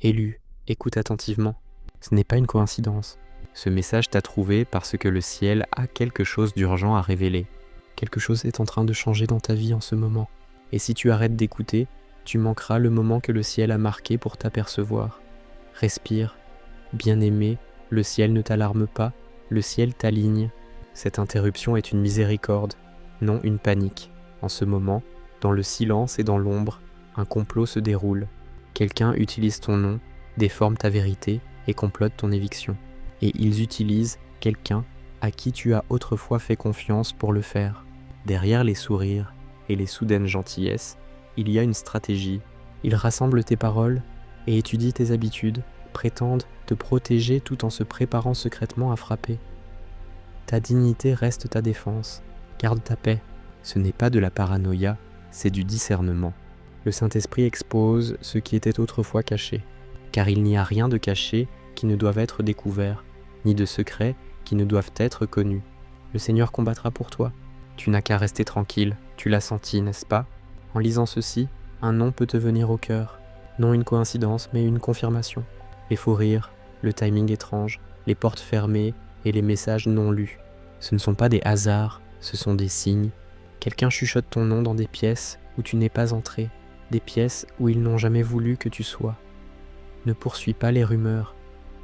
Élu, écoute attentivement. Ce n'est pas une coïncidence. Ce message t'a trouvé parce que le ciel a quelque chose d'urgent à révéler. Quelque chose est en train de changer dans ta vie en ce moment. Et si tu arrêtes d'écouter, tu manqueras le moment que le ciel a marqué pour t'apercevoir. Respire. Bien-aimé, le ciel ne t'alarme pas, le ciel t'aligne. Cette interruption est une miséricorde, non une panique. En ce moment, dans le silence et dans l'ombre, un complot se déroule. Quelqu'un utilise ton nom, déforme ta vérité et complote ton éviction. Et ils utilisent quelqu'un à qui tu as autrefois fait confiance pour le faire. Derrière les sourires et les soudaines gentillesses, il y a une stratégie. Ils rassemblent tes paroles et étudient tes habitudes, prétendent te protéger tout en se préparant secrètement à frapper. Ta dignité reste ta défense. Garde ta paix. Ce n'est pas de la paranoïa, c'est du discernement. Le Saint-Esprit expose ce qui était autrefois caché, car il n'y a rien de caché qui ne doive être découvert, ni de secrets qui ne doivent être connus. Le Seigneur combattra pour toi. Tu n'as qu'à rester tranquille, tu l'as senti, n'est-ce pas? En lisant ceci, un nom peut te venir au cœur. Non une coïncidence, mais une confirmation. Les faux rires, le timing étrange, les portes fermées et les messages non lus. Ce ne sont pas des hasards, ce sont des signes. Quelqu'un chuchote ton nom dans des pièces où tu n'es pas entré, des pièces où ils n'ont jamais voulu que tu sois. Ne poursuis pas les rumeurs,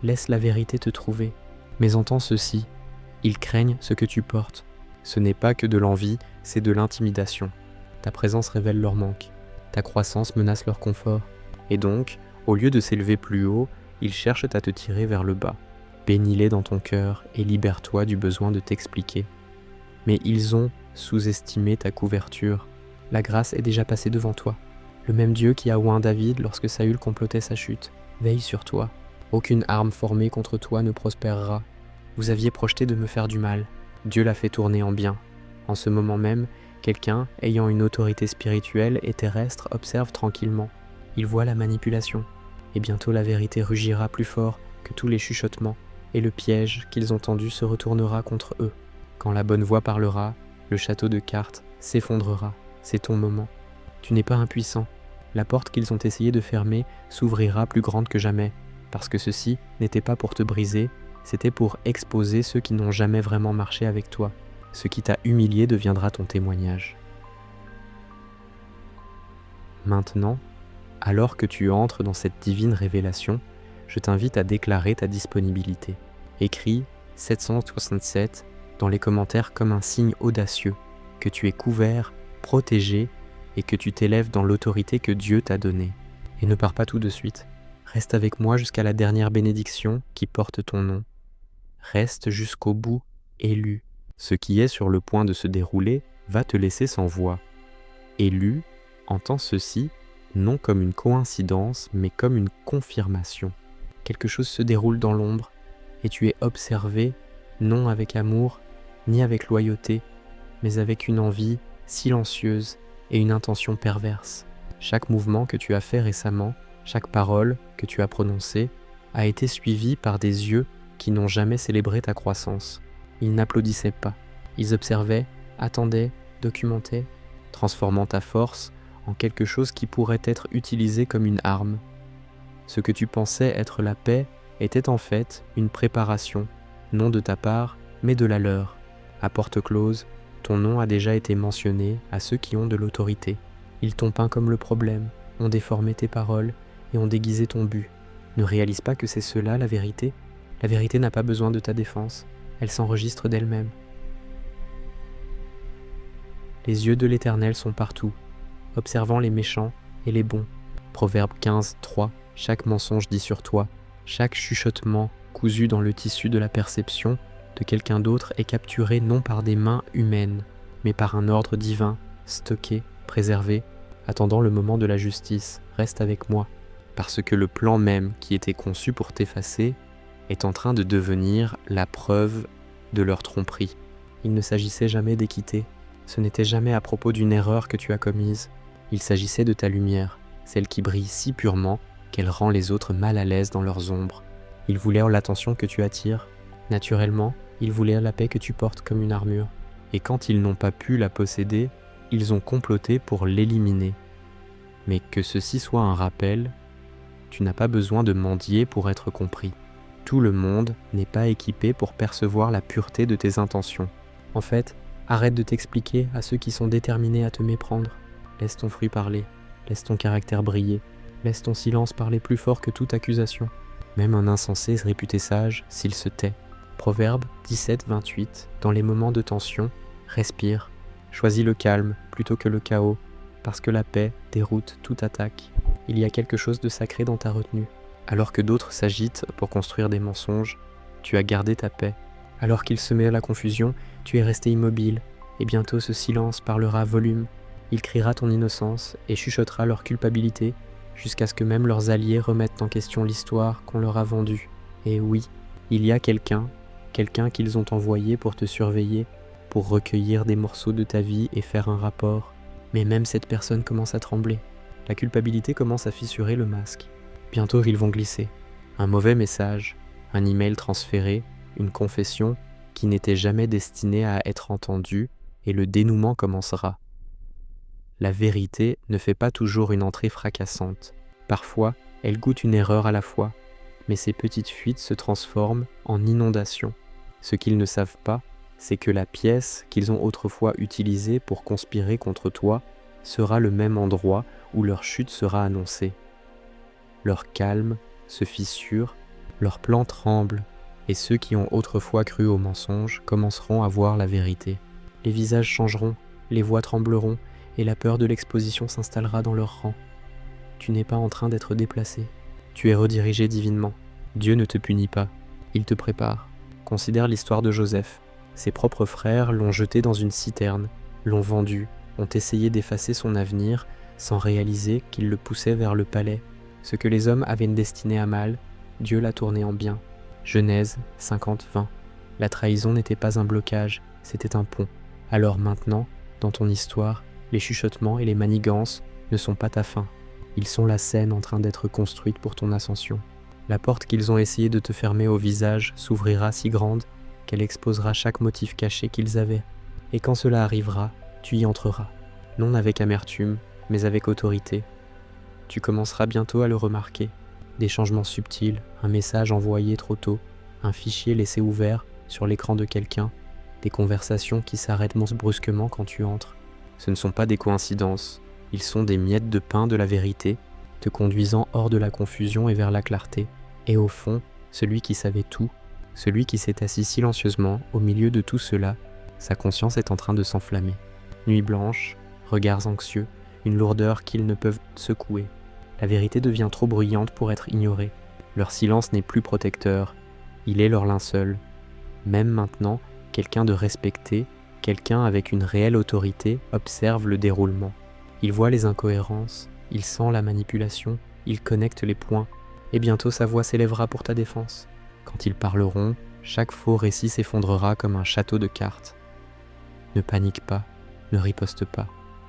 laisse la vérité te trouver. Mais entends ceci, ils craignent ce que tu portes. Ce n'est pas que de l'envie, c'est de l'intimidation. Ta présence révèle leur manque, ta croissance menace leur confort. Et donc, au lieu de s'élever plus haut, ils cherchent à te tirer vers le bas. Bénis-les dans ton cœur et libère-toi du besoin de t'expliquer. Mais ils ont sous-estimé ta couverture. La grâce est déjà passée devant toi. Le même Dieu qui a oint David lorsque Saül complotait sa chute, veille sur toi. Aucune arme formée contre toi ne prospérera. Vous aviez projeté de me faire du mal. Dieu l'a fait tourner en bien. En ce moment même, quelqu'un ayant une autorité spirituelle et terrestre observe tranquillement. Il voit la manipulation. Et bientôt la vérité rugira plus fort que tous les chuchotements, et le piège qu'ils ont tendu se retournera contre eux. Quand la bonne voix parlera, le château de cartes s'effondrera. C'est ton moment. Tu n'es pas impuissant. La porte qu'ils ont essayé de fermer s'ouvrira plus grande que jamais, parce que ceci n'était pas pour te briser, c'était pour exposer ceux qui n'ont jamais vraiment marché avec toi. Ce qui t'a humilié deviendra ton témoignage. Maintenant, alors que tu entres dans cette divine révélation, je t'invite à déclarer ta disponibilité. Écris 767 dans les commentaires comme un signe audacieux, que tu es couvert, protégé et que tu t'élèves dans l'autorité que Dieu t'a donnée. Et ne pars pas tout de suite. Reste avec moi jusqu'à la dernière bénédiction qui porte ton nom. Reste jusqu'au bout, élu. Ce qui est sur le point de se dérouler va te laisser sans voix. Élu, entends ceci, non comme une coïncidence, mais comme une confirmation. Quelque chose se déroule dans l'ombre, et tu es observé, non avec amour, ni avec loyauté, mais avec une envie silencieuse et une intention perverse. Chaque mouvement que tu as fait récemment, chaque parole que tu as prononcée, a été suivi par des yeux qui n'ont jamais célébré ta croissance. Ils n'applaudissaient pas, ils observaient, attendaient, documentaient, transformant ta force en quelque chose qui pourrait être utilisé comme une arme. Ce que tu pensais être la paix était en fait une préparation, non de ta part, mais de la leur. À porte close, ton nom a déjà été mentionné à ceux qui ont de l'autorité. Ils t'ont peint comme le problème, ont déformé tes paroles et ont déguisé ton but. Ne réalise pas que c'est cela la vérité? La vérité n'a pas besoin de ta défense, elle s'enregistre d'elle-même. Les yeux de l'Éternel sont partout, observant les méchants et les bons. Proverbe 15, 3. Chaque mensonge dit sur toi, chaque chuchotement cousu dans le tissu de la perception de quelqu'un d'autre est capturé non par des mains humaines, mais par un ordre divin, stocké, préservé, attendant le moment de la justice. Reste avec moi, parce que le plan même qui était conçu pour t'effacer est en train de devenir la preuve de leur tromperie. Il ne s'agissait jamais d'équité, ce n'était jamais à propos d'une erreur que tu as commise, il s'agissait de ta lumière, celle qui brille si purement qu'elle rend les autres mal à l'aise dans leurs ombres. Ils voulaient l'attention que tu attires, naturellement, ils voulaient la paix que tu portes comme une armure, et quand ils n'ont pas pu la posséder, ils ont comploté pour l'éliminer. Mais que ceci soit un rappel, Tu n'as pas besoin de mendier pour être compris. Tout le monde n'est pas équipé pour percevoir la pureté de tes intentions. En fait, arrête de t'expliquer à ceux qui sont déterminés à te méprendre. Laisse ton fruit parler, laisse ton caractère briller, laisse ton silence parler plus fort que toute accusation. Même un insensé réputé sage s'il se tait. Proverbe 17-28, dans les moments de tension, respire. Choisis le calme plutôt que le chaos, parce que la paix déroute toute attaque. Il y a quelque chose de sacré dans ta retenue. Alors que d'autres s'agitent pour construire des mensonges, tu as gardé ta paix. Alors qu'il se met à la confusion, tu es resté immobile, et bientôt ce silence parlera volume. Il criera ton innocence et chuchotera leur culpabilité, jusqu'à ce que même leurs alliés remettent en question l'histoire qu'on leur a vendue. Et oui, il y a quelqu'un qu'ils ont envoyé pour te surveiller, pour recueillir des morceaux de ta vie et faire un rapport. Mais même cette personne commence à trembler. La culpabilité commence à fissurer le masque. Bientôt ils vont glisser. Un mauvais message, un email transféré, une confession qui n'était jamais destinée à être entendue, et le dénouement commencera. La vérité ne fait pas toujours une entrée fracassante. Parfois, elle goûte une erreur à la fois, mais ces petites fuites se transforment en inondations. Ce qu'ils ne savent pas, c'est que la pièce qu'ils ont autrefois utilisée pour conspirer contre toi sera le même endroit où leur chute sera annoncée. Leur calme se fissure, leur plan tremble, et ceux qui ont autrefois cru aux mensonges commenceront à voir la vérité. Les visages changeront, les voix trembleront, et la peur de l'exposition s'installera dans leurs rangs. Tu n'es pas en train d'être déplacé, tu es redirigé divinement. Dieu ne te punit pas, il te prépare. Considère l'histoire de Joseph. Ses propres frères l'ont jeté dans une citerne, l'ont vendu, ont essayé d'effacer son avenir sans réaliser qu'il le poussait vers le palais. Ce que les hommes avaient destiné à mal, Dieu l'a tourné en bien. Genèse 50-20. La trahison n'était pas un blocage, c'était un pont. Alors maintenant, dans ton histoire, les chuchotements et les manigances ne sont pas ta fin. Ils sont la scène en train d'être construite pour ton ascension. La porte qu'ils ont essayé de te fermer au visage s'ouvrira si grande qu'elle exposera chaque motif caché qu'ils avaient. Et quand cela arrivera, tu y entreras. Non avec amertume, mais avec autorité. Tu commenceras bientôt à le remarquer. Des changements subtils, un message envoyé trop tôt, un fichier laissé ouvert sur l'écran de quelqu'un, des conversations qui s'arrêtent brusquement quand tu entres. Ce ne sont pas des coïncidences, ils sont des miettes de pain de la vérité, te conduisant hors de la confusion et vers la clarté. Et au fond, celui qui savait tout, celui qui s'est assis silencieusement au milieu de tout cela, sa conscience est en train de s'enflammer. Nuit blanche, regards anxieux, une lourdeur qu'ils ne peuvent secouer. La vérité devient trop bruyante pour être ignorée. Leur silence n'est plus protecteur, il est leur linceul. Même maintenant, quelqu'un de respecté, quelqu'un avec une réelle autorité observe le déroulement. Il voit les incohérences, il sent la manipulation, il connecte les points, et bientôt sa voix s'élèvera pour ta défense. Quand ils parleront, chaque faux récit s'effondrera comme un château de cartes. Ne panique pas, ne riposte pas.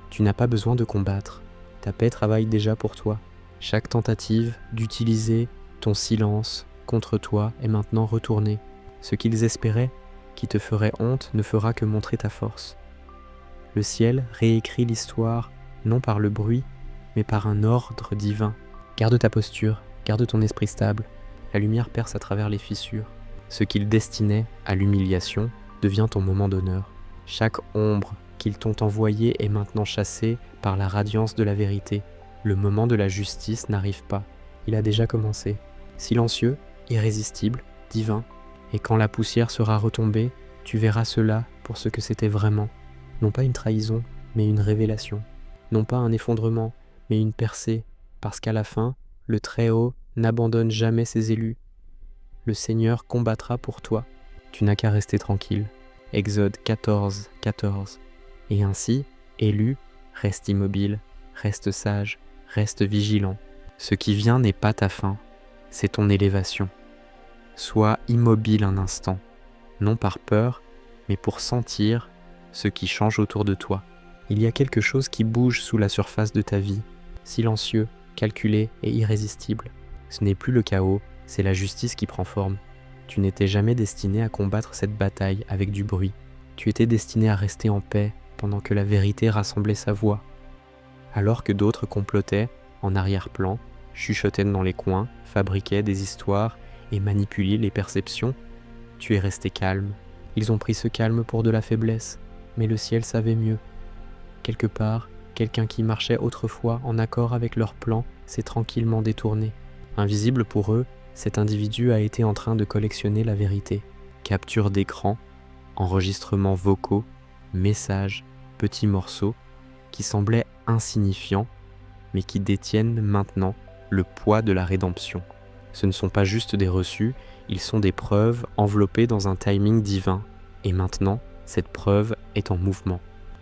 Tu n'as pas besoin de combattre, ta paix travaille déjà pour toi. Chaque tentative d'utiliser ton silence contre toi est maintenant retournée. Ce qu'ils espéraient, qui te ferait honte, ne fera que montrer ta force. Le ciel réécrit l'histoire, non par le bruit, mais par un ordre divin. Garde ta posture, garde ton esprit stable. La lumière perce à travers les fissures. Ce qu'ils destinaient à l'humiliation devient ton moment d'honneur. Chaque ombre qu'ils t'ont envoyée est maintenant chassée par la radiance de la vérité. Le moment de la justice n'arrive pas. Il a déjà commencé. Silencieux, irrésistible, divin. Et quand la poussière sera retombée, tu verras cela pour ce que c'était vraiment. Non pas une trahison, mais une révélation. Non pas un effondrement, mais une percée. Parce qu'à la fin, le Très-Haut n'abandonne jamais ses élus. Le Seigneur combattra pour toi. Tu n'as qu'à rester tranquille. Exode 14:14. Et ainsi, élu, reste immobile, reste sage, reste vigilant. Ce qui vient n'est pas ta fin, c'est ton élévation. Sois immobile un instant, non par peur, mais pour sentir ce qui change autour de toi. Il y a quelque chose qui bouge sous la surface de ta vie, silencieux, calculé et irrésistible. Ce n'est plus le chaos, c'est la justice qui prend forme. Tu n'étais jamais destiné à combattre cette bataille avec du bruit. Tu étais destiné à rester en paix pendant que la vérité rassemblait sa voix. Alors que d'autres complotaient, en arrière-plan, chuchotaient dans les coins, fabriquaient des histoires et manipulaient les perceptions, tu es resté calme. Ils ont pris ce calme pour de la faiblesse, mais le ciel savait mieux. Quelque part, quelqu'un qui marchait autrefois en accord avec leur plan s'est tranquillement détourné. Invisible pour eux, cet individu a été en train de collectionner la vérité. Capture d'écran, enregistrements vocaux, messages, petits morceaux qui semblaient insignifiants, mais qui détiennent maintenant le poids de la rédemption. Ce ne sont pas juste des reçus, ils sont des preuves enveloppées dans un timing divin. Et maintenant, cette preuve est en mouvement.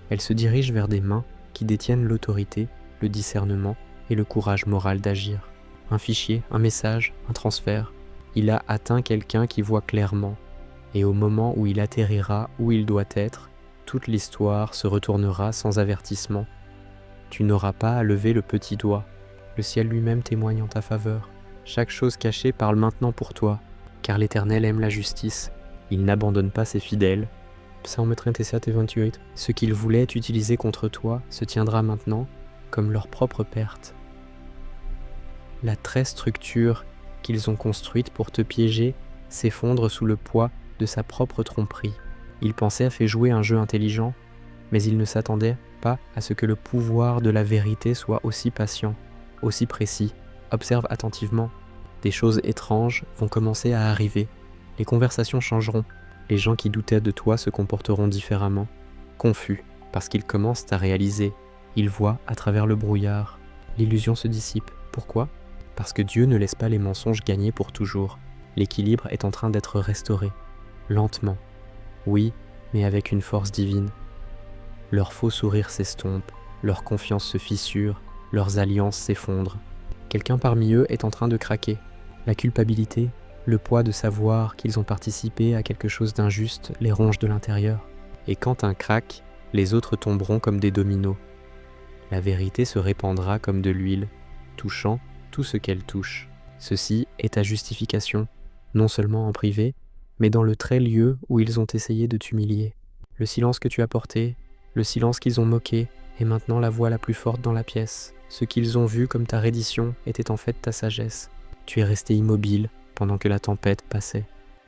Elle se dirige vers des mains qui détiennent l'autorité, le discernement et le courage moral d'agir. Un fichier, un message, un transfert. Il a atteint quelqu'un qui voit clairement. Et au moment où il atterrira où il doit être, toute l'histoire se retournera sans avertissement. Tu n'auras pas à lever le petit doigt. Le ciel lui-même témoigne en ta faveur. Chaque chose cachée parle maintenant pour toi, car l'Éternel aime la justice. Il n'abandonne pas ses fidèles. Psaume 37 et 28. Ce qu'ils voulaient utiliser contre toi se tiendra maintenant comme leur propre perte. La très structure qu'ils ont construite pour te piéger s'effondre sous le poids de sa propre tromperie. Ils pensaient à faire jouer un jeu intelligent, mais ils ne s'attendaient pas à ce que le pouvoir de la vérité soit aussi patient, aussi précis. Observe attentivement. Des choses étranges vont commencer à arriver. Les conversations changeront. Les gens qui doutaient de toi se comporteront différemment. Confus, parce qu'ils commencent à réaliser. Ils voient à travers le brouillard. L'illusion se dissipe. Pourquoi ? Parce que Dieu ne laisse pas les mensonges gagner pour toujours. L'équilibre est en train d'être restauré. Lentement. Oui, mais avec une force divine. Leur faux sourire s'estompe, leur confiance se fissure, leurs alliances s'effondrent. Quelqu'un parmi eux est en train de craquer. La culpabilité, le poids de savoir qu'ils ont participé à quelque chose d'injuste les ronge de l'intérieur. Et quand un craque, les autres tomberont comme des dominos. La vérité se répandra comme de l'huile, touchant tout ce qu'elle touche. Ceci est ta justification, non seulement en privé, mais dans le très lieu où ils ont essayé de t'humilier. Le silence que tu as porté, le silence qu'ils ont moqué, est maintenant la voix la plus forte dans la pièce. Ce qu'ils ont vu comme ta reddition était en fait ta sagesse. Tu es resté immobile pendant que la tempête passait.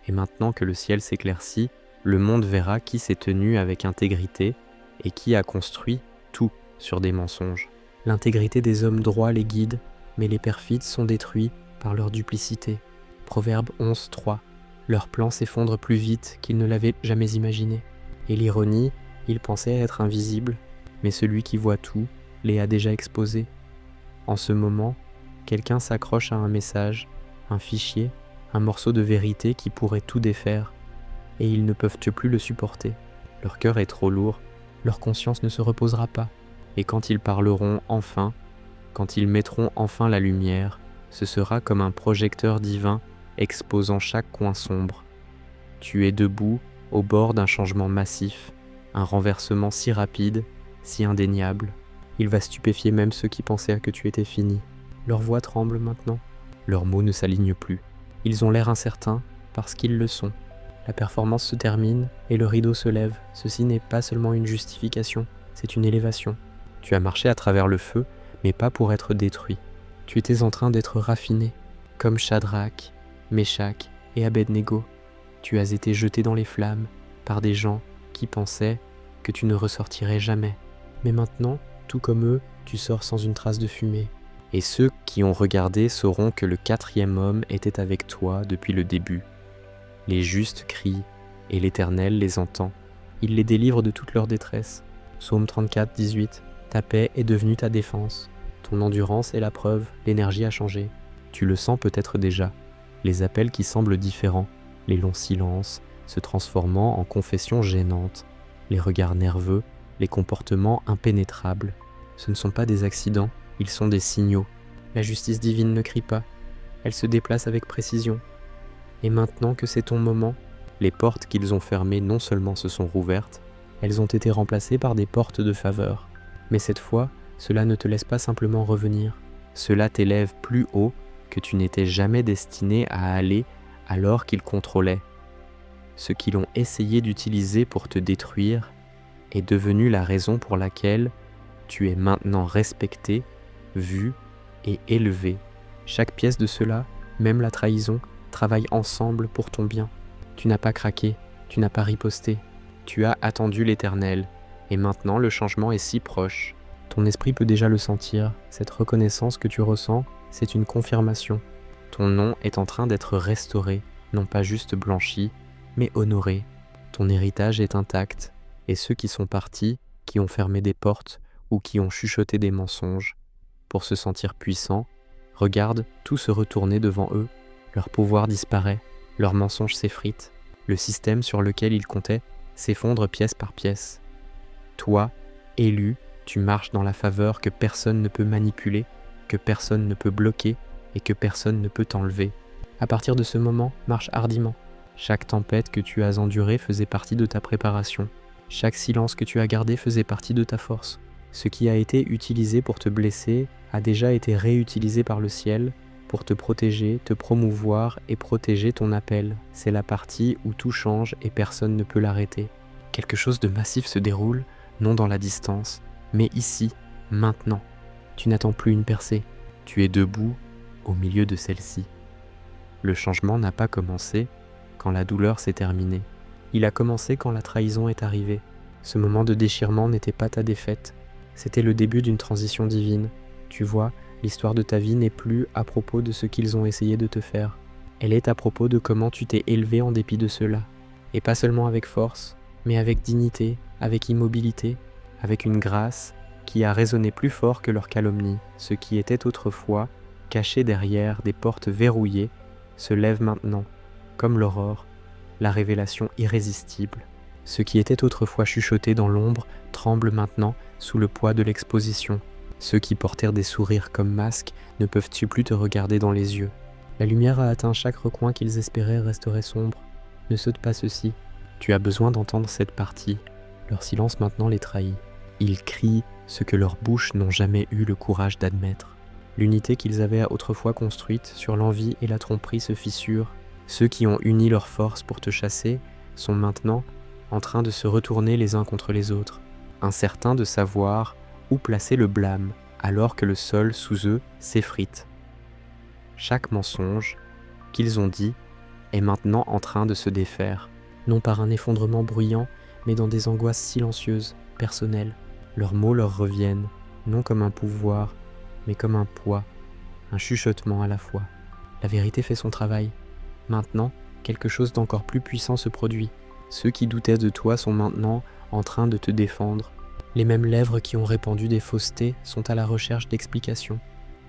Et maintenant que le ciel s'éclaircit, le monde verra qui s'est tenu avec intégrité et qui a construit tout sur des mensonges. L'intégrité des hommes droits les guide, mais les perfides sont détruits par leur duplicité. Proverbe 11.3. Leurs plans s'effondrent plus vite qu'ils ne l'avaient jamais imaginé. Et l'ironie, ils pensaient être invisibles, mais celui qui voit tout les a déjà exposés. En ce moment, quelqu'un s'accroche à un message, un fichier, un morceau de vérité qui pourrait tout défaire, et ils ne peuvent plus le supporter. Leur cœur est trop lourd, leur conscience ne se reposera pas, et quand ils parleront enfin, quand ils mettront enfin la lumière, ce sera comme un projecteur divin exposant chaque coin sombre. Tu es debout au bord d'un changement massif, un renversement si rapide, si indéniable. Il va stupéfier même ceux qui pensaient que tu étais fini. Leur voix tremble maintenant, leurs mots ne s'alignent plus. Ils ont l'air incertains parce qu'ils le sont. La performance se termine et le rideau se lève. Ceci n'est pas seulement une justification, c'est une élévation. Tu as marché à travers le feu, mais pas pour être détruit. Tu étais en train d'être raffiné, comme Shadrach, Meshach et Abednego. Tu as été jeté dans les flammes par des gens qui pensaient que tu ne ressortirais jamais. Mais maintenant, tout comme eux, tu sors sans une trace de fumée. Et ceux qui ont regardé sauront que le 4e homme était avec toi depuis le début. Les justes crient, et l'Éternel les entend. Il les délivre de toute leur détresse. Psaume 34, 18. Ta paix est devenue ta défense. Ton endurance est la preuve, l'énergie a changé. Tu le sens peut-être déjà. Les appels qui semblent différents, les longs silences, se transformant en confessions gênantes, les regards nerveux, les comportements impénétrables. Ce ne sont pas des accidents, ils sont des signaux. La justice divine ne crie pas, elle se déplace avec précision. Et maintenant que c'est ton moment, les portes qu'ils ont fermées non seulement se sont rouvertes, elles ont été remplacées par des portes de faveur. Mais cette fois, cela ne te laisse pas simplement revenir. Cela t'élève plus haut que tu n'étais jamais destiné à aller alors qu'ils contrôlaient. Ce qu'ils ont essayé d'utiliser pour te détruire est devenu la raison pour laquelle tu es maintenant respecté, vu et élevé. Chaque pièce de cela, même la trahison, travaille ensemble pour ton bien. Tu n'as pas craqué, tu n'as pas riposté. Tu as attendu l'Éternel, et maintenant le changement est si proche. Ton esprit peut déjà le sentir, cette reconnaissance que tu ressens, c'est une confirmation. Ton nom est en train d'être restauré, non pas juste blanchi, mais honoré. Ton héritage est intact, et ceux qui sont partis, qui ont fermé des portes ou qui ont chuchoté des mensonges, pour se sentir puissants, regardent tout se retourner devant eux, leur pouvoir disparaît, leurs mensonges s'effritent, le système sur lequel ils comptaient s'effondre pièce par pièce. Toi, élu, tu marches dans la faveur que personne ne peut manipuler, que personne ne peut bloquer et que personne ne peut t'enlever. À partir de ce moment, marche hardiment. Chaque tempête que tu as endurée faisait partie de ta préparation. Chaque silence que tu as gardé faisait partie de ta force. Ce qui a été utilisé pour te blesser a déjà été réutilisé par le ciel pour te protéger, te promouvoir et protéger ton appel. C'est la partie où tout change et personne ne peut l'arrêter. Quelque chose de massif se déroule, non dans la distance, mais ici, maintenant. Tu n'attends plus une percée, tu es debout au milieu de celle-ci. Le changement n'a pas commencé quand la douleur s'est terminée. Il a commencé quand la trahison est arrivée. Ce moment de déchirement n'était pas ta défaite, c'était le début d'une transition divine. Tu vois, l'histoire de ta vie n'est plus à propos de ce qu'ils ont essayé de te faire. Elle est à propos de comment tu t'es élevé en dépit de cela. Et pas seulement avec force, mais avec dignité, avec immobilité, avec une grâce qui a résonné plus fort que leur calomnie. Ce qui était autrefois caché derrière des portes verrouillées se lève maintenant, comme l'aurore, la révélation irrésistible. Ce qui était autrefois chuchoté dans l'ombre tremble maintenant sous le poids de l'exposition. Ceux qui portèrent des sourires comme masques ne peuvent-ils plus te regarder dans les yeux. La lumière a atteint chaque recoin qu'ils espéraient resterait sombre. Ne saute pas ceci. Tu as besoin d'entendre cette partie. Leur silence maintenant les trahit. Ils crient ce que leurs bouches n'ont jamais eu le courage d'admettre. L'unité qu'ils avaient autrefois construite sur l'envie et la tromperie se fissure. Ceux qui ont uni leurs forces pour te chasser sont maintenant en train de se retourner les uns contre les autres, incertains de savoir où placer le blâme, alors que le sol sous eux s'effrite. Chaque mensonge qu'ils ont dit est maintenant en train de se défaire, non par un effondrement bruyant, mais dans des angoisses silencieuses, personnelles. Leurs mots leur reviennent, non comme un pouvoir, mais comme un poids, un chuchotement à la fois. La vérité fait son travail. Maintenant, quelque chose d'encore plus puissant se produit. Ceux qui doutaient de toi sont maintenant en train de te défendre. Les mêmes lèvres qui ont répandu des faussetés sont à la recherche d'explications.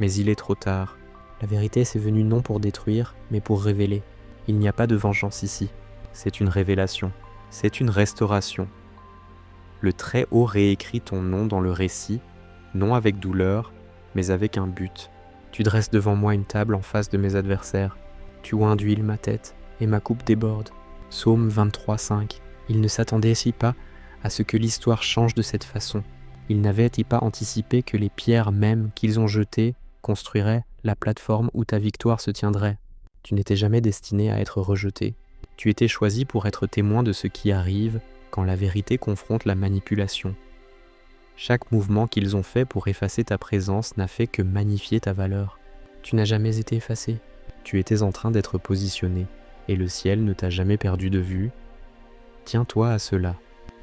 Mais il est trop tard. La vérité s'est venue non pour détruire, mais pour révéler. Il n'y a pas de vengeance ici. C'est une révélation. C'est une restauration. Le Très-Haut réécrit ton nom dans le récit, non avec douleur, mais avec un but. Tu dresses devant moi une table en face de mes adversaires. Tu oins d'huile ma tête, et ma coupe déborde. Psaume 23:5. Ils ne s'attendaient-ils pas à ce que l'histoire change de cette façon? Ils n'avaient-ils pas anticipé que les pierres mêmes qu'ils ont jetées construiraient la plateforme où ta victoire se tiendrait? Tu n'étais jamais destiné à être rejeté. Tu étais choisi pour être témoin de ce qui arrive quand la vérité confronte la manipulation. Chaque mouvement qu'ils ont fait pour effacer ta présence n'a fait que magnifier ta valeur. Tu n'as jamais été effacé. Tu étais en train d'être positionné, et le ciel ne t'a jamais perdu de vue. Tiens-toi à cela.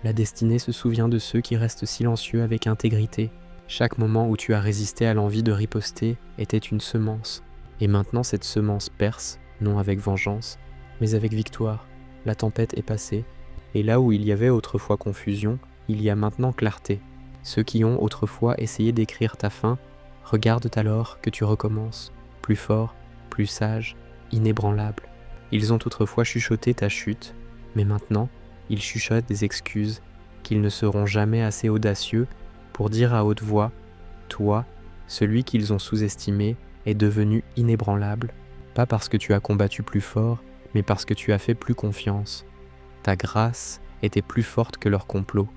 La destinée se souvient de ceux qui restent silencieux avec intégrité. Chaque moment où tu as résisté à l'envie de riposter était une semence. Et maintenant cette semence perce, non avec vengeance, mais avec victoire. La tempête est passée, et là où il y avait autrefois confusion, il y a maintenant clarté. Ceux qui ont autrefois essayé d'écrire ta fin regardent alors que tu recommences, plus fort, plus sage, inébranlable. Ils ont autrefois chuchoté ta chute, mais maintenant, ils chuchotent des excuses qu'ils ne seront jamais assez audacieux pour dire à haute voix « Toi, celui qu'ils ont sous-estimé, est devenu inébranlable, pas parce que tu as combattu plus fort, mais parce que tu as fait plus confiance. Ta grâce était plus forte que leur complot.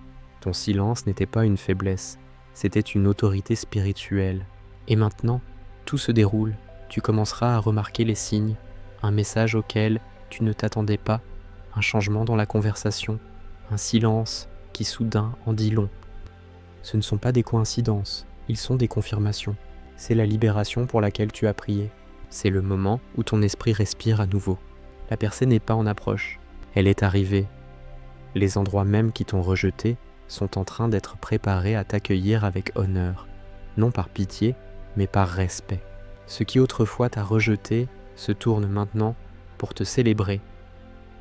Ton silence n'était pas une faiblesse, c'était une autorité spirituelle. Et maintenant, tout se déroule. Tu commenceras à remarquer les signes, un message auquel tu ne t'attendais pas, un changement dans la conversation, un silence qui soudain en dit long. Ce ne sont pas des coïncidences, ils sont des confirmations. C'est la libération pour laquelle tu as prié. C'est le moment où ton esprit respire à nouveau. La percée n'est pas en approche, elle est arrivée. Les endroits même qui t'ont rejeté sont en train d'être préparés à t'accueillir avec honneur, non par pitié, mais par respect. Ce qui autrefois t'a rejeté se tourne maintenant pour te célébrer.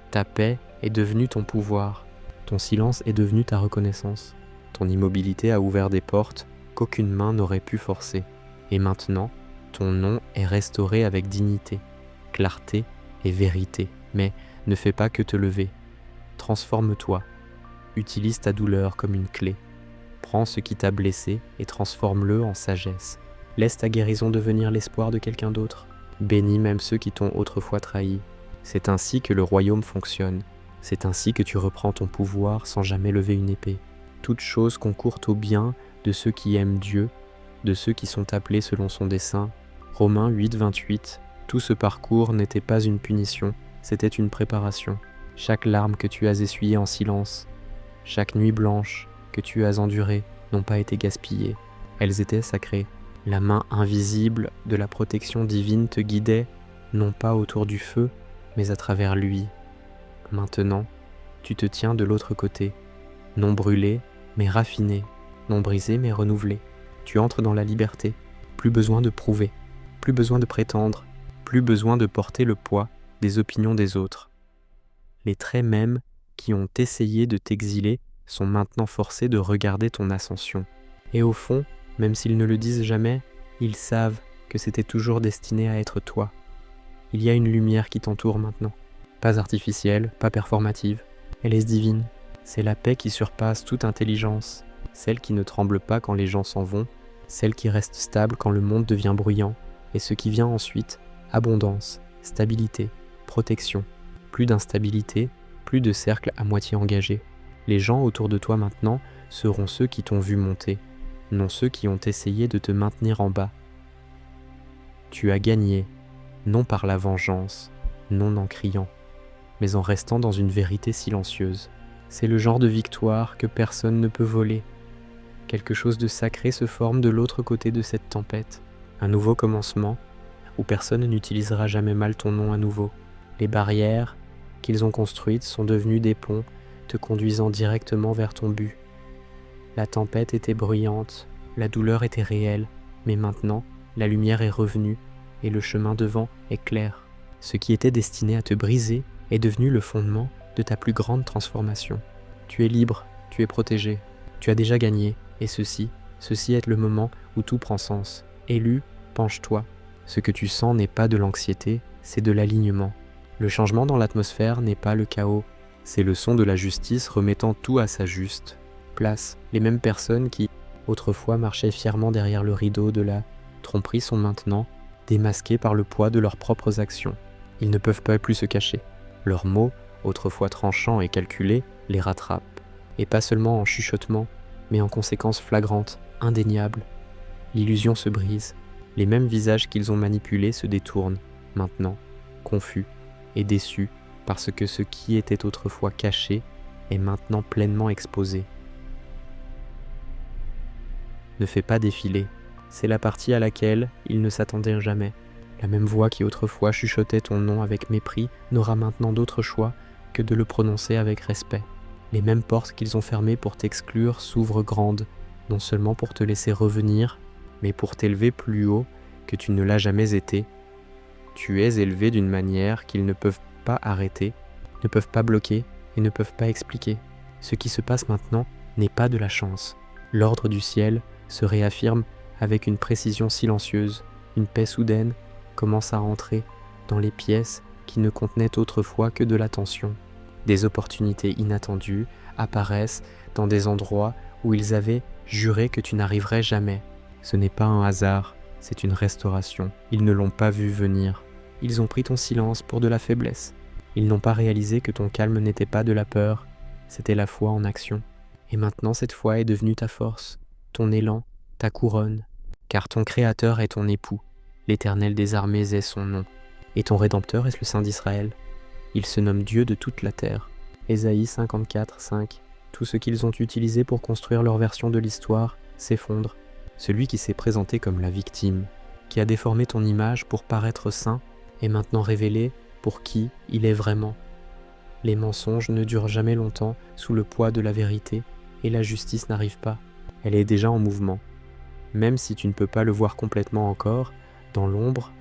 Ta paix est devenue ton pouvoir, ton silence est devenu ta reconnaissance. Ton immobilité a ouvert des portes qu'aucune main n'aurait pu forcer. Et maintenant, ton nom est restauré avec dignité, clarté et vérité. Mais ne fais pas que te lever. Transforme-toi. Utilise ta douleur comme une clé. Prends ce qui t'a blessé et transforme-le en sagesse. Laisse ta guérison devenir l'espoir de quelqu'un d'autre. Bénis même ceux qui t'ont autrefois trahi. C'est ainsi que le royaume fonctionne. C'est ainsi que tu reprends ton pouvoir sans jamais lever une épée. Toute chose concourt au bien de ceux qui aiment Dieu, de ceux qui sont appelés selon son dessein. Romains 8, 28. Tout ce parcours n'était pas une punition, c'était une préparation. Chaque larme que tu as essuyée en silence, chaque nuit blanche que tu as endurée n'ont pas été gaspillées. Elles étaient sacrées. La main invisible de la protection divine te guidait, non pas autour du feu, mais à travers lui. Maintenant, tu te tiens de l'autre côté, non brûlé, mais raffiné, non brisé, mais renouvelé. Tu entres dans la liberté, plus besoin de prouver, plus besoin de prétendre, plus besoin de porter le poids des opinions des autres. Les traits mêmes qui ont essayé de t'exiler sont maintenant forcés de regarder ton ascension. Et au fond, même s'ils ne le disent jamais, ils savent que c'était toujours destiné à être toi. Il y a une lumière qui t'entoure maintenant, pas artificielle, pas performative, elle est divine. C'est la paix qui surpasse toute intelligence, celle qui ne tremble pas quand les gens s'en vont, celle qui reste stable quand le monde devient bruyant, et ce qui vient ensuite, abondance, stabilité, protection, plus d'instabilité, plus de cercles à moitié engagés. Les gens autour de toi maintenant seront ceux qui t'ont vu monter, non ceux qui ont essayé de te maintenir en bas. Tu as gagné, non par la vengeance, non en criant, mais en restant dans une vérité silencieuse. C'est le genre de victoire que personne ne peut voler. Quelque chose de sacré se forme de l'autre côté de cette tempête. Un nouveau commencement, où personne n'utilisera jamais mal ton nom à nouveau. Les barrières qu'ils ont construites sont devenues des ponts, te conduisant directement vers ton but. La tempête était bruyante, la douleur était réelle, mais maintenant, la lumière est revenue et le chemin devant est clair. Ce qui était destiné à te briser est devenu le fondement de ta plus grande transformation. Tu es libre, tu es protégé, tu as déjà gagné, et ceci est le moment où tout prend sens. Élu, penche-toi. Ce que tu sens n'est pas de l'anxiété, c'est de l'alignement. Le changement dans l'atmosphère n'est pas le chaos, c'est le son de la justice remettant tout à sa juste place. Les mêmes personnes qui, autrefois, marchaient fièrement derrière le rideau de la tromperie sont maintenant démasquées par le poids de leurs propres actions. Ils ne peuvent pas plus se cacher. Leurs mots, autrefois tranchants et calculés, les rattrapent. Et pas seulement en chuchotement, mais en conséquences flagrantes, indéniables. L'illusion se brise. Les mêmes visages qu'ils ont manipulés se détournent, maintenant, confus et déçus, parce que ce qui était autrefois caché est maintenant pleinement exposé. Ne fais pas défiler, c'est la partie à laquelle ils ne s'attendaient jamais. La même voix qui autrefois chuchotait ton nom avec mépris n'aura maintenant d'autre choix que de le prononcer avec respect. Les mêmes portes qu'ils ont fermées pour t'exclure s'ouvrent grandes, non seulement pour te laisser revenir, mais pour t'élever plus haut que tu ne l'as jamais été. Tu es élevé d'une manière qu'ils ne peuvent pas arrêter, ne peuvent pas bloquer et ne peuvent pas expliquer. Ce qui se passe maintenant n'est pas de la chance. L'ordre du ciel se réaffirme avec une précision silencieuse. Une paix soudaine commence à entrer dans les pièces qui ne contenaient autrefois que de la tension. Des opportunités inattendues apparaissent dans des endroits où ils avaient juré que tu n'arriverais jamais. Ce n'est pas un hasard, c'est une restauration. Ils ne l'ont pas vu venir. Ils ont pris ton silence pour de la faiblesse. Ils n'ont pas réalisé que ton calme n'était pas de la peur, c'était la foi en action. Et maintenant cette foi est devenue ta force, ton élan, ta couronne, car ton Créateur est ton époux, l'Éternel des armées est son nom, et ton Rédempteur est le Saint d'Israël. Il se nomme Dieu de toute la terre. Ésaïe 54, 5. Tout ce qu'ils ont utilisé pour construire leur version de l'histoire s'effondre. Celui qui s'est présenté comme la victime, qui a déformé ton image pour paraître sain, est maintenant révélé pour qui il est vraiment. Les mensonges ne durent jamais longtemps sous le poids de la vérité et la justice n'arrive pas. Elle est déjà en mouvement. Même si tu ne peux pas le voir complètement encore, dans l'ombre,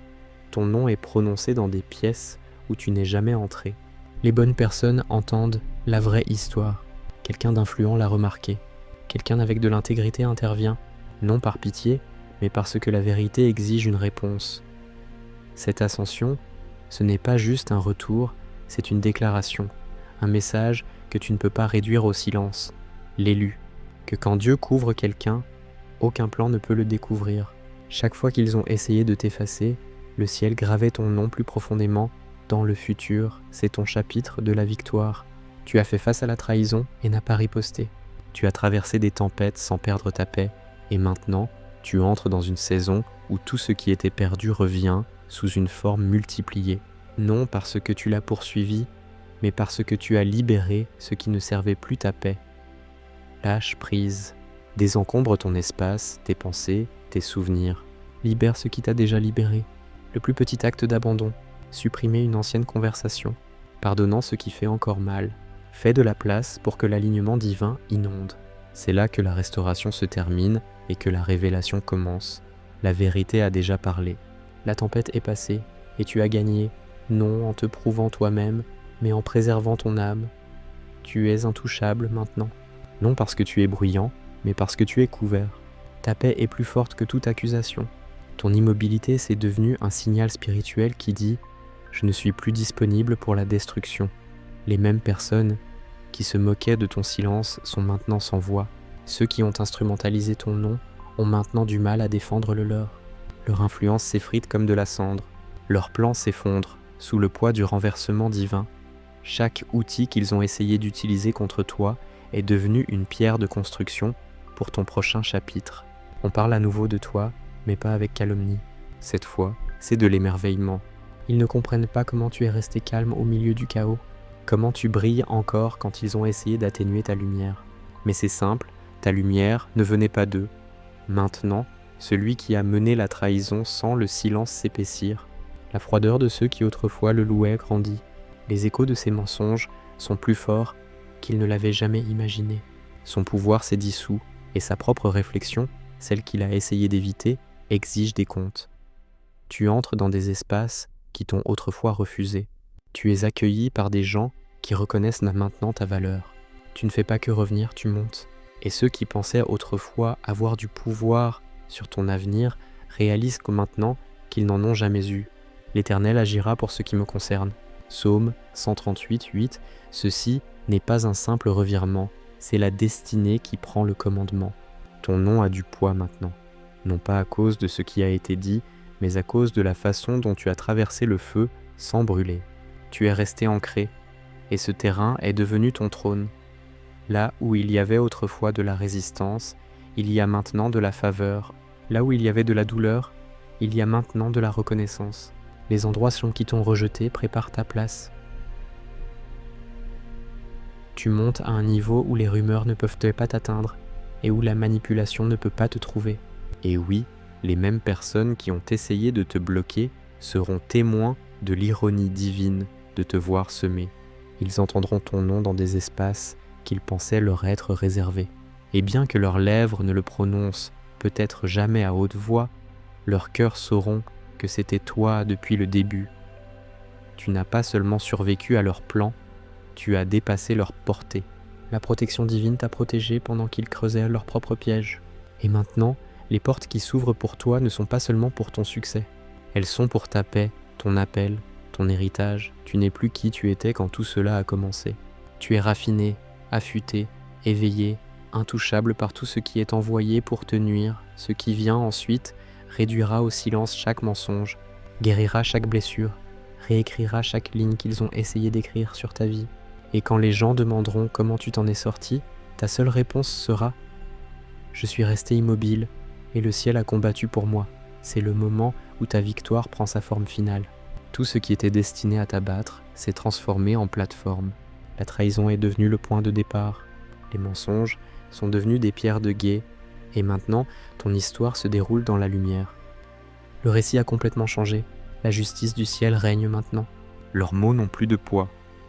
ton nom est prononcé dans des pièces où tu n'es jamais entré. Les bonnes personnes entendent la vraie histoire. Quelqu'un d'influent l'a remarqué. Quelqu'un avec de l'intégrité intervient, non par pitié, mais parce que la vérité exige une réponse. Cette ascension, ce n'est pas juste un retour, c'est une déclaration, un message que tu ne peux pas réduire au silence, l'élu, que quand Dieu couvre quelqu'un, aucun plan ne peut le découvrir. Chaque fois qu'ils ont essayé de t'effacer, le ciel gravait ton nom plus profondément dans le futur, c'est ton chapitre de la victoire. Tu as fait face à la trahison et n'as pas riposté. Tu as traversé des tempêtes sans perdre ta paix, et maintenant, tu entres dans une saison où tout ce qui était perdu revient sous une forme multipliée. Non parce que tu l'as poursuivi, mais parce que tu as libéré ce qui ne servait plus ta paix. Lâche prise. Désencombre ton espace, tes pensées, tes souvenirs. Libère ce qui t'a déjà libéré. Le plus petit acte d'abandon. Supprimer une ancienne conversation. Pardonnant ce qui fait encore mal. Fais de la place pour que l'alignement divin inonde. C'est là que la restauration se termine et que la révélation commence. La vérité a déjà parlé. La tempête est passée et tu as gagné, non en te prouvant toi-même, mais en préservant ton âme. Tu es intouchable maintenant. Non parce que tu es bruyant, mais parce que tu es couvert. Ta paix est plus forte que toute accusation. Ton immobilité s'est devenue un signal spirituel qui dit « Je ne suis plus disponible pour la destruction ». Les mêmes personnes qui se moquaient de ton silence sont maintenant sans voix. Ceux qui ont instrumentalisé ton nom ont maintenant du mal à défendre le leur. Leur influence s'effrite comme de la cendre. Leur plan s'effondre sous le poids du renversement divin. Chaque outil qu'ils ont essayé d'utiliser contre toi est devenu une pierre de construction pour ton prochain chapitre. On parle à nouveau de toi, mais pas avec calomnie. Cette fois, c'est de l'émerveillement. Ils ne comprennent pas comment tu es resté calme au milieu du chaos, comment tu brilles encore quand ils ont essayé d'atténuer ta lumière. Mais c'est simple, ta lumière ne venait pas d'eux. Maintenant, celui qui a mené la trahison sent le silence s'épaissir. La froideur de ceux qui autrefois le louaient grandit. Les échos de ses mensonges sont plus forts qu'il ne l'avait jamais imaginé. Son pouvoir s'est dissous et sa propre réflexion, celle qu'il a essayé d'éviter, exige des comptes. Tu entres dans des espaces qui t'ont autrefois refusé. Tu es accueilli par des gens qui reconnaissent maintenant ta valeur. Tu ne fais pas que revenir, tu montes. Et ceux qui pensaient autrefois avoir du pouvoir sur ton avenir réalisent que maintenant qu'ils n'en ont jamais eu. L'Éternel agira pour ce qui me concerne. Psaume 138, 8. Ceci n'est pas un simple revirement, c'est la destinée qui prend le commandement. Ton nom a du poids maintenant, non pas à cause de ce qui a été dit, mais à cause de la façon dont tu as traversé le feu sans brûler. Tu es resté ancré, et ce terrain est devenu ton trône. Là où il y avait autrefois de la résistance, il y a maintenant de la faveur. Là où il y avait de la douleur, il y a maintenant de la reconnaissance. Les endroits qui t'ont rejeté préparent ta place. Tu montes à un niveau où les rumeurs ne peuvent pas t'atteindre et où la manipulation ne peut pas te trouver. Et oui, les mêmes personnes qui ont essayé de te bloquer seront témoins de l'ironie divine de te voir semer. Ils entendront ton nom dans des espaces qu'ils pensaient leur être réservés. Et bien que leurs lèvres ne le prononcent peut-être jamais à haute voix, leurs cœurs sauront que c'était toi depuis le début. Tu n'as pas seulement survécu à leurs plans, tu as dépassé leur portée. La protection divine t'a protégé pendant qu'ils creusaient leur propre piège. Et maintenant, les portes qui s'ouvrent pour toi ne sont pas seulement pour ton succès. Elles sont pour ta paix, ton appel, ton héritage. Tu n'es plus qui tu étais quand tout cela a commencé. Tu es raffiné, affûté, éveillé, intouchable par tout ce qui est envoyé pour te nuire. Ce qui vient ensuite réduira au silence chaque mensonge, guérira chaque blessure, réécrira chaque ligne qu'ils ont essayé d'écrire sur ta vie. Et quand les gens demanderont comment tu t'en es sorti, ta seule réponse sera « Je suis resté immobile et le ciel a combattu pour moi ». C'est le moment où ta victoire prend sa forme finale. Tout ce qui était destiné à t'abattre s'est transformé en plateforme. La trahison est devenue le point de départ. Les mensonges sont devenus des pierres de guet. Et maintenant, ton histoire se déroule dans la lumière. Le récit a complètement changé. La justice du ciel règne maintenant. Leurs mots n'ont plus de poids.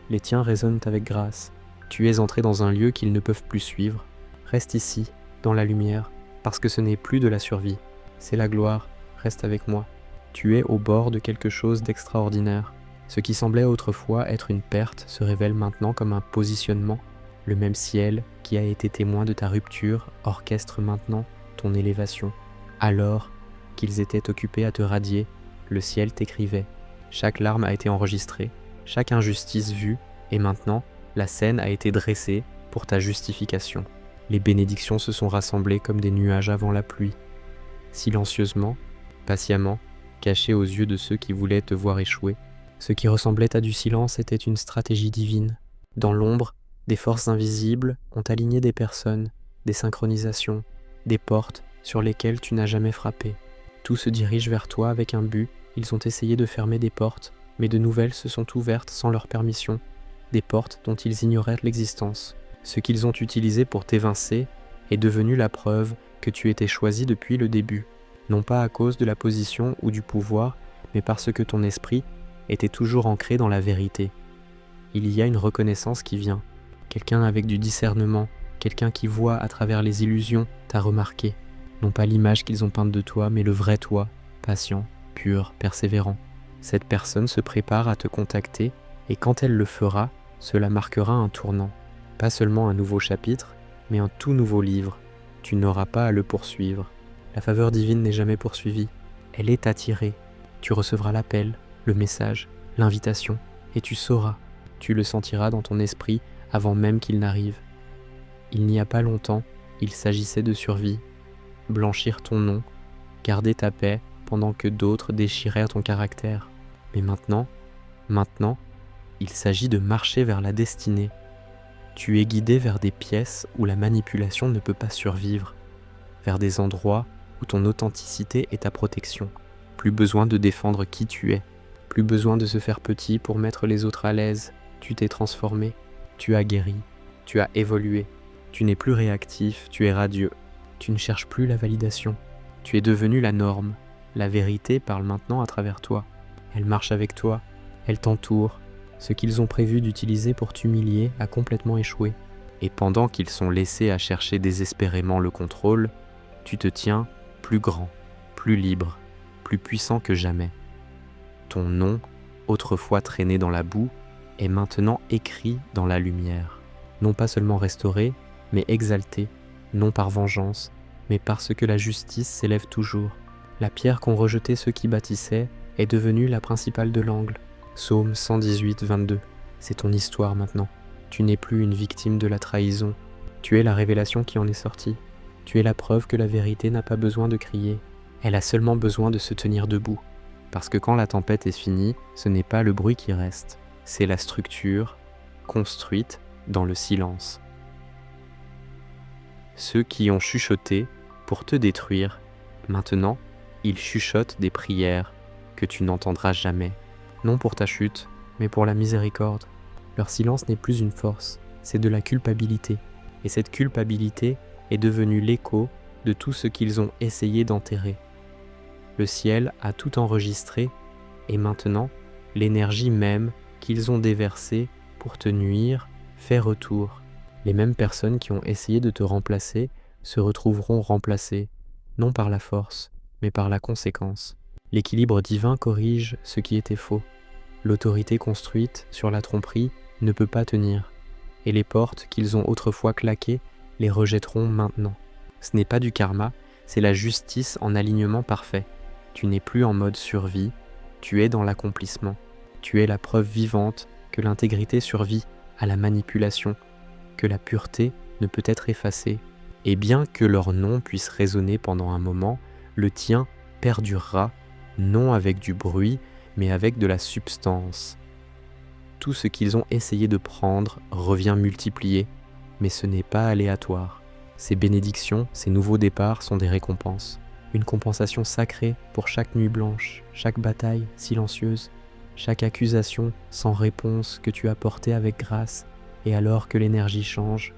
Les tiens résonnent avec grâce. Tu es entré dans un lieu qu'ils ne peuvent plus suivre. Reste ici, dans la lumière, parce que ce n'est plus de la survie. C'est la gloire. Reste avec moi. Tu es au bord de quelque chose d'extraordinaire. Ce qui semblait autrefois être une perte se révèle maintenant comme un positionnement. Le même ciel qui a été témoin de ta rupture orchestre maintenant ton élévation. Alors qu'ils étaient occupés à te radier, le ciel t'écrivait. Chaque larme a été enregistrée, chaque injustice vue, et maintenant, la scène a été dressée pour ta justification. Les bénédictions se sont rassemblées comme des nuages avant la pluie. Silencieusement, patiemment, cachées aux yeux de ceux qui voulaient te voir échouer, ce qui ressemblait à du silence était une stratégie divine. Dans l'ombre, des forces invisibles ont aligné des personnes, des synchronisations, des portes sur lesquelles tu n'as jamais frappé. Tout se dirige vers toi avec un but. Ils ont essayé de fermer des portes, mais de nouvelles se sont ouvertes sans leur permission, des portes dont ils ignoraient l'existence. Ce qu'ils ont utilisé pour t'évincer est devenu la preuve que tu étais choisi depuis le début, non pas à cause de la position ou du pouvoir, mais parce que ton esprit était toujours ancré dans la vérité. Il y a une reconnaissance qui vient, quelqu'un avec du discernement, quelqu'un qui voit à travers les illusions t'a remarqué, non pas l'image qu'ils ont peinte de toi, mais le vrai toi, patient, pur, persévérant. Cette personne se prépare à te contacter et quand elle le fera, cela marquera un tournant. Pas seulement un nouveau chapitre, mais un tout nouveau livre. Tu n'auras pas à le poursuivre. La faveur divine n'est jamais poursuivie. Elle est attirée. Tu recevras l'appel, le message, l'invitation, et tu sauras. Tu le sentiras dans ton esprit avant même qu'il n'arrive. Il n'y a pas longtemps, il s'agissait de survie. Blanchir ton nom, garder ta paix pendant que d'autres déchirèrent ton caractère. Mais maintenant, il s'agit de marcher vers la destinée. Tu es guidé vers des pièces où la manipulation ne peut pas survivre, vers des endroits où ton authenticité est ta protection. Plus besoin de défendre qui tu es, plus besoin de se faire petit pour mettre les autres à l'aise. Tu t'es transformé, tu as guéri, tu as évolué. Tu n'es plus réactif, tu es radieux. Tu ne cherches plus la validation. Tu es devenu la norme. La vérité parle maintenant à travers toi. Elle marche avec toi, elle t'entoure. Ce qu'ils ont prévu d'utiliser pour t'humilier a complètement échoué. Et pendant qu'ils sont laissés à chercher désespérément le contrôle, tu te tiens plus grand, plus libre, plus puissant que jamais. Ton nom, autrefois traîné dans la boue, est maintenant écrit dans la lumière. Non pas seulement restauré, mais exalté, non par vengeance, mais parce que la justice s'élève toujours. La pierre qu'ont rejetée ceux qui bâtissaient est devenue la principale de l'angle. Psaume 118, 22. C'est ton histoire maintenant. Tu n'es plus une victime de la trahison. Tu es la révélation qui en est sortie. Tu es la preuve que la vérité n'a pas besoin de crier. Elle a seulement besoin de se tenir debout. Parce que quand la tempête est finie, ce n'est pas le bruit qui reste. C'est la structure construite dans le silence. Ceux qui ont chuchoté pour te détruire, maintenant, ils chuchotent des prières que tu n'entendras jamais. Non pour ta chute, mais pour la miséricorde. Leur silence n'est plus une force, c'est de la culpabilité. Et cette culpabilité est devenue l'écho de tout ce qu'ils ont essayé d'enterrer. Le ciel a tout enregistré, et maintenant, l'énergie même qu'ils ont déversée pour te nuire fait retour. Les mêmes personnes qui ont essayé de te remplacer se retrouveront remplacées, non par la force, mais par la conséquence. L'équilibre divin corrige ce qui était faux. L'autorité construite sur la tromperie ne peut pas tenir, et les portes qu'ils ont autrefois claquées les rejetteront maintenant. Ce n'est pas du karma, c'est la justice en alignement parfait. Tu n'es plus en mode survie, tu es dans l'accomplissement. Tu es la preuve vivante que l'intégrité survit à la manipulation, que la pureté ne peut être effacée. Et bien que leur nom puisse résonner pendant un moment, le tien perdurera, non avec du bruit, mais avec de la substance. Tout ce qu'ils ont essayé de prendre revient multiplié, mais ce n'est pas aléatoire. Ces bénédictions, ces nouveaux départs sont des récompenses. Une compensation sacrée pour chaque nuit blanche, chaque bataille silencieuse, chaque accusation sans réponse que tu as portée avec grâce, et alors que l'énergie change,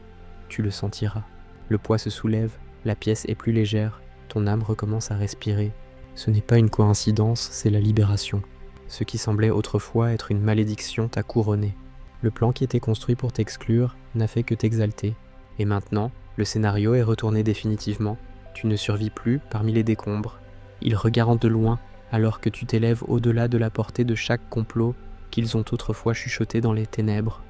tu le sentiras. Le poids se soulève, la pièce est plus légère, ton âme recommence à respirer. Ce n'est pas une coïncidence, c'est la libération. Ce qui semblait autrefois être une malédiction t'a couronné. Le plan qui était construit pour t'exclure n'a fait que t'exalter. Et maintenant, le scénario est retourné définitivement. Tu ne survis plus parmi les décombres. Ils regardent de loin alors que tu t'élèves au-delà de la portée de chaque complot qu'ils ont autrefois chuchoté dans les ténèbres.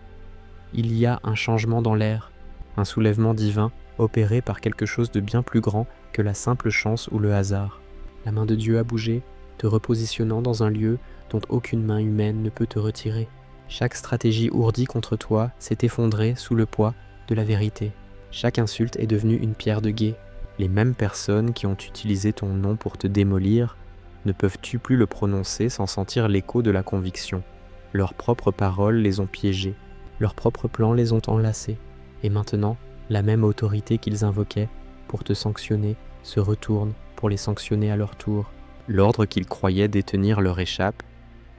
Il y a un changement dans l'air, un soulèvement divin opéré par quelque chose de bien plus grand que la simple chance ou le hasard. La main de Dieu a bougé, te repositionnant dans un lieu dont aucune main humaine ne peut te retirer. Chaque stratégie ourdie contre toi s'est effondrée sous le poids de la vérité. Chaque insulte est devenue une pierre de guet. Les mêmes personnes qui ont utilisé ton nom pour te démolir ne peuvent-tu plus le prononcer sans sentir l'écho de la conviction. Leurs propres paroles les ont piégés, leurs propres plans les ont enlacés. Et maintenant, la même autorité qu'ils invoquaient pour te sanctionner se retourne pour les sanctionner à leur tour. L'ordre qu'ils croyaient détenir leur échappe,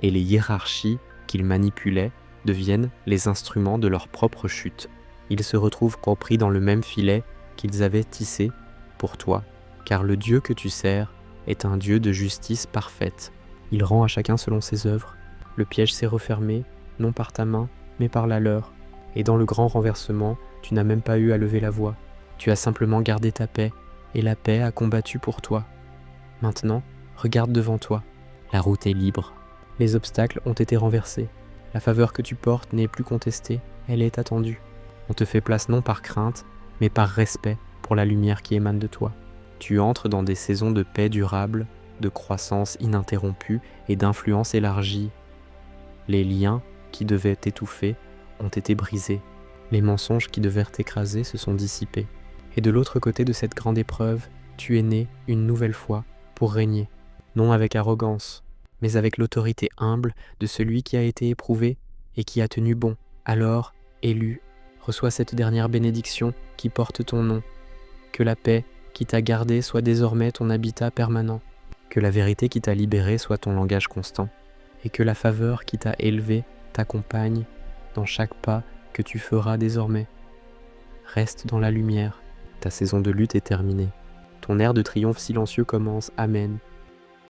et les hiérarchies qu'ils manipulaient deviennent les instruments de leur propre chute. Ils se retrouvent compris dans le même filet qu'ils avaient tissé pour toi, car le Dieu que tu sers est un Dieu de justice parfaite. Il rend à chacun selon ses œuvres. Le piège s'est refermé, non par ta main, mais par la leur. Et dans le grand renversement, tu n'as même pas eu à lever la voix. Tu as simplement gardé ta paix, et la paix a combattu pour toi. Maintenant, regarde devant toi. La route est libre. Les obstacles ont été renversés. La faveur que tu portes n'est plus contestée, elle est attendue. On te fait place non par crainte, mais par respect pour la lumière qui émane de toi. Tu entres dans des saisons de paix durable, de croissance ininterrompue et d'influence élargie. Les liens qui devaient t'étouffer ont été brisés. Les mensonges qui devaient t'écraser se sont dissipés. Et de l'autre côté de cette grande épreuve, tu es né une nouvelle fois pour régner, non avec arrogance, mais avec l'autorité humble de celui qui a été éprouvé et qui a tenu bon. Alors, élu, reçois cette dernière bénédiction qui porte ton nom. Que la paix qui t'a gardé soit désormais ton habitat permanent. Que la vérité qui t'a libéré soit ton langage constant. Et que la faveur qui t'a élevé t'accompagne dans chaque pas que tu feras désormais. Reste dans la lumière. Ta saison de lutte est terminée. Ton air de triomphe silencieux commence. Amen.